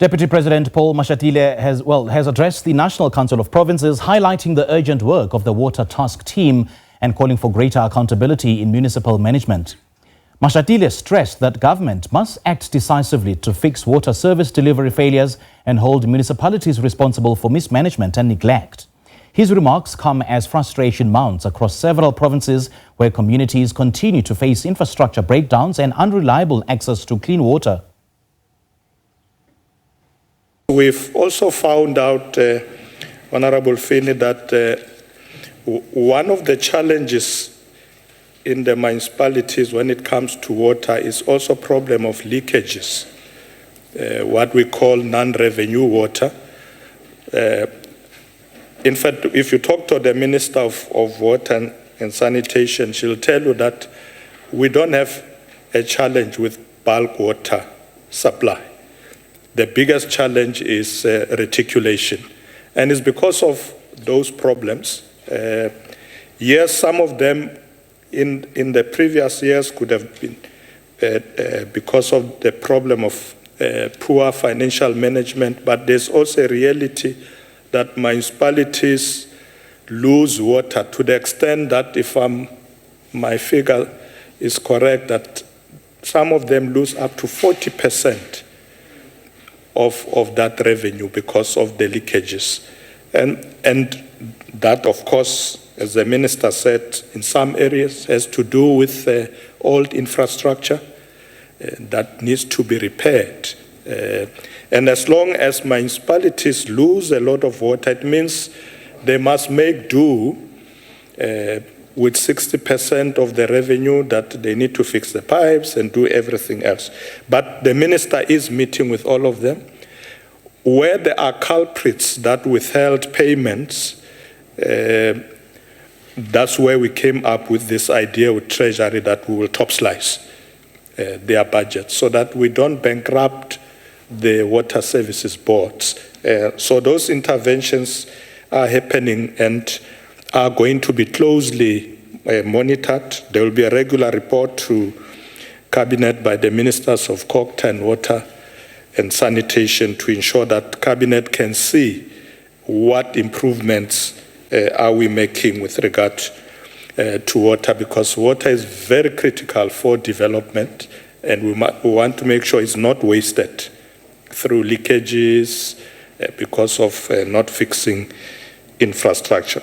Deputy President Paul Mashatile has addressed the National Council of Provinces, highlighting the urgent work of the Water Task Team and calling for greater accountability in municipal management. Mashatile stressed that government must act decisively to fix water service delivery failures and hold municipalities responsible for mismanagement and neglect. His remarks come as frustration mounts across several provinces where communities continue to face infrastructure breakdowns and unreliable access to clean water. We've also found out, Honorable Finney, that one of the challenges in the municipalities when it comes to water is also a problem of leakages, what we call non-revenue water. In fact, if you talk to the Minister of Water and Sanitation, she'll tell you that we don't have a challenge with bulk water supply. The biggest challenge is reticulation. And it's because of those problems. Yes, some of them in the previous years could have been because of the problem of poor financial management, but there's also a reality that municipalities lose water to the extent that, if my figure is correct, that some of them lose up to 40% of that revenue because of the leakages. And that, of course, as the minister said, in some areas has to do with old infrastructure that needs to be repaired. And as long as municipalities lose a lot of water, it means they must make do with 60% of the revenue that they need to fix the pipes and do everything else. But the minister is meeting with all of them. Where there are culprits that withheld payments, that's where we came up with this idea with Treasury that we will top slice their budget so that we don't bankrupt the water services boards. So those interventions are happening and are going to be closely monitored. There will be a regular report to Cabinet by the Ministers of Water and Water and Sanitation to ensure that Cabinet can see what improvements are we making with regard to water, because water is very critical for development and we want to make sure it's not wasted through leakages because of not fixing infrastructure.